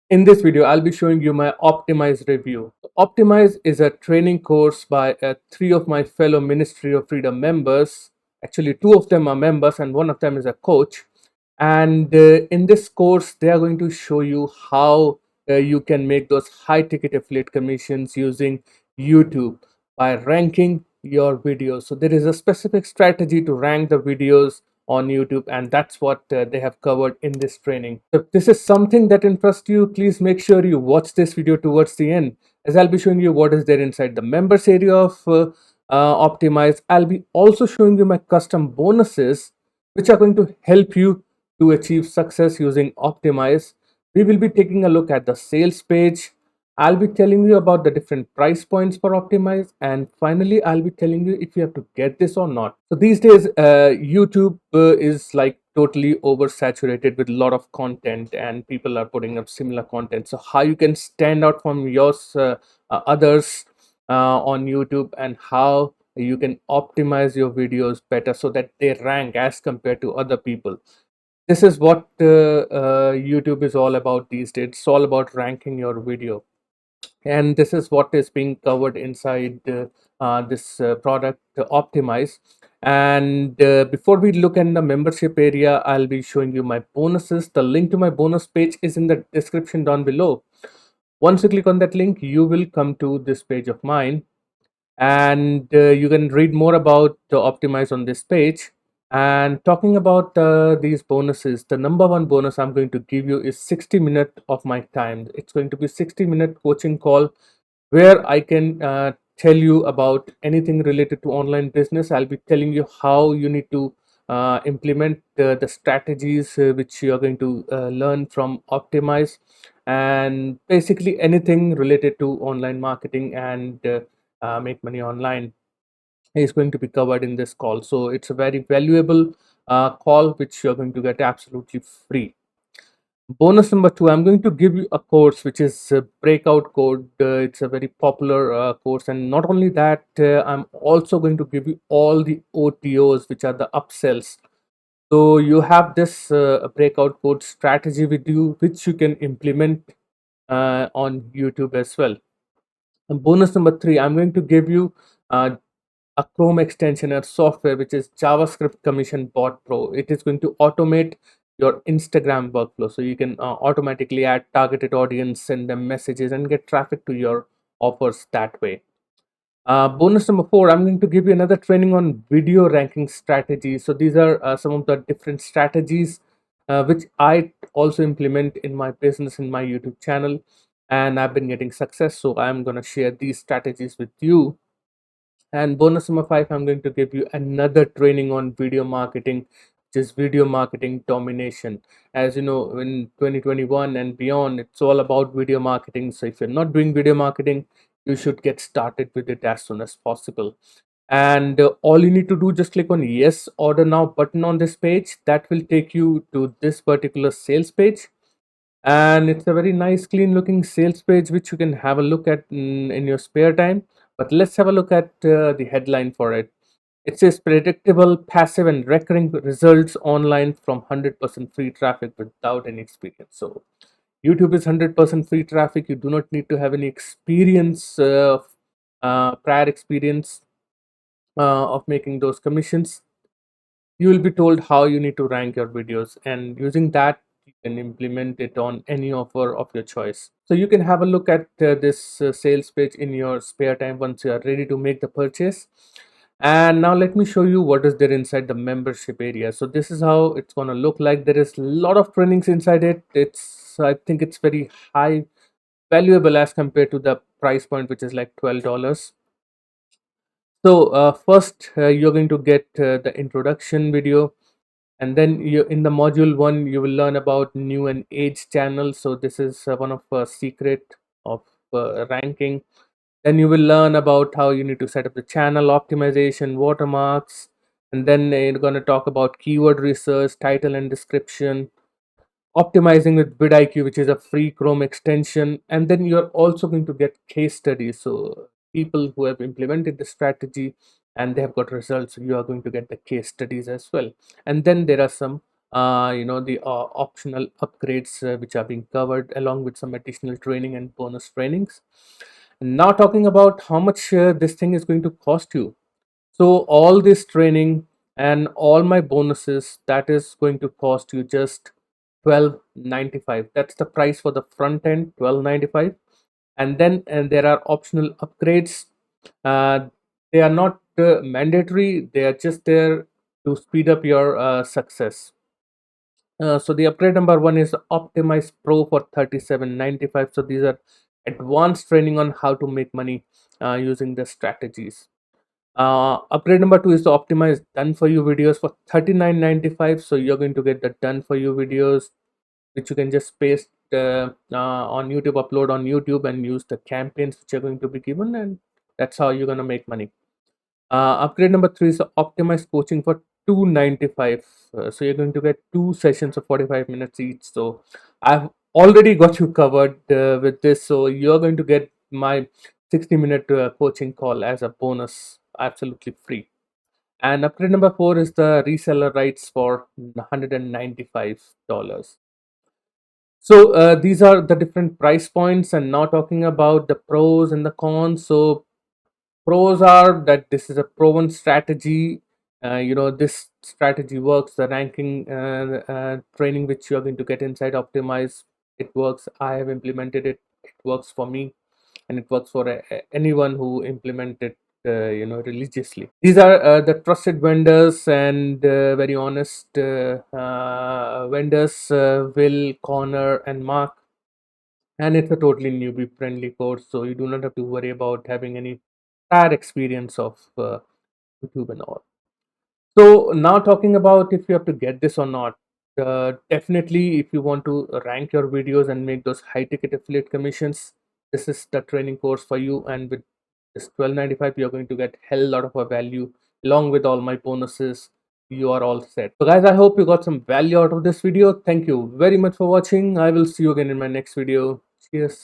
In this video, I'll be showing you my Optimize review. Optimize is a training course by three of my fellow Ministry of Freedom members. Actually, two of them are members and one of them is a coach. And in this course, they are going to show you how you can make those high ticket affiliate commissions using YouTube by ranking your videos. So there is a specific strategy to rank the videos on YouTube, and that's what they have covered in this training. If this is something that interests you, please make sure you watch this video towards the end, as I'll be showing you what is there inside the members area of Optimize. I'll be also showing you my custom bonuses, which are going to help you to achieve success using Optimize. We will be taking a look at the sales page. I'll be telling you about the different price points for Optimize, and finally, I'll be telling you if you have to get this or not. So these days, YouTube is like totally oversaturated with a lot of content, and people are putting up similar content. So how you can stand out from yours, others on YouTube, and how you can optimize your videos better so that they rank as compared to other people. This is what YouTube is all about these days. It's all about ranking your video, and this is what is being covered inside this product Optimize. And before we look at the membership area, I'll be showing you my bonuses. The link to my bonus page is in the description down below. Once you click on that link, you will come to this page of mine, and you can read more about Optimize on this page. And talking about these bonuses, the number one bonus I'm going to give you is 60 minutes of my time. It's going to be 60-minute coaching call where I can tell you about anything related to online business. I'll be telling you how you need to implement the strategies which you are going to learn from Optimize, and basically anything related to online marketing and make money online is going to be covered in this call. So it's a very valuable call which you're going to get absolutely free. Bonus number two, I'm going to give you a course which is a breakout code. It's a very popular course, and not only that, I'm also going to give you all the OTOs, which are the upsells. So you have this breakout code strategy with you, which you can implement on YouTube as well. And bonus number three, I'm going to give you uh, a Chrome extension or software which is JavaScript Commission Bot Pro. It is going to automate your Instagram workflow, so you can automatically add targeted audience, send them messages, and get traffic to your offers that way. Bonus number four, I'm going to give you another training on video ranking strategies. So these are some of the different strategies which I also implement in my business, in my YouTube channel, and I've been getting success. So I'm going to share these strategies with you. And bonus number five, I'm going to give you another training on video marketing, which is video marketing domination. As you know, in 2021 and beyond, it's all about video marketing. So if you're not doing video marketing, you should get started with it as soon as possible. And all you need to do, just click on yes order now button on this page. That will take you to this particular sales page, and it's a very nice clean looking sales page which you can have a look at in your spare time. But let's have a look at the headline for it. It says predictable, passive, and recurring results online from 100% free traffic without any experience. So YouTube is 100% free traffic. You do not need to have any experience, prior experience of making those commissions. You will be told how you need to rank your videos, and using that you can implement it on any offer of your choice. So you can have a look at this sales page in your spare time once you are ready to make the purchase. And now let me show you what is there inside the membership area. So this is how it's going to look like. There is a lot of trainings inside it. I think it's very high valuable as compared to the price point, which is like $12. So first you're going to get the introduction video, and then you, in the module one, you will learn about new and age channels. So this is one of secret of ranking. Then you will learn about how you need to set up the channel optimization, watermarks, and then you're going to talk about keyword research, title and description, optimizing with vidIQ, which is a free Chrome extension. And then you're also going to get case studies. So people who have implemented the strategy and they have got results, you are going to get the case studies as well. And then there are some the optional upgrades which are being covered, along with some additional training and bonus trainings. Now talking about how much this thing is going to cost you. So all this training and all my bonuses, that is going to cost you just 12.95. That's the price for the front end, 12.95. And there are optional upgrades. uh, they are not mandatory, they are just there to speed up your success. So the upgrade number one is Optimize Pro for 37.95. So these are advanced training on how to make money using the strategies. Upgrade number two is the Optimize Done For You videos for 39.95. So you're going to get the Done For You videos, which you can just paste on YouTube, upload on YouTube, and use the campaigns which are going to be given, and that's how you're going to make money. Upgrade number three is the Optimized Coaching for 295. So you're going to get two sessions of 45 minutes each. So I've already got you covered with this. So you're going to get my 60-minute coaching call as a bonus, absolutely free. And upgrade number four is the reseller rights for $195. So these are the different price points, and now talking about the pros and the cons. So pros are that this is a proven strategy. This strategy works. The ranking training which you are going to get inside Optimize, it works. I have implemented it. It works for me, and it works for anyone who implement it religiously. These are the trusted vendors and very honest vendors, Will, Connor, and Mark. And it's a totally newbie friendly course, so you do not have to worry about having any prior experience of YouTube and all. So now talking about if you have to get this or not. Definitely, if you want to rank your videos and make those high ticket affiliate commissions, this is the training course for you. And with this 12.95, you're going to get hell lot of a value along with all my bonuses. You are all set. So guys, I hope you got some value out of this video. Thank you very much for watching. I will see you again in my next video. Cheers.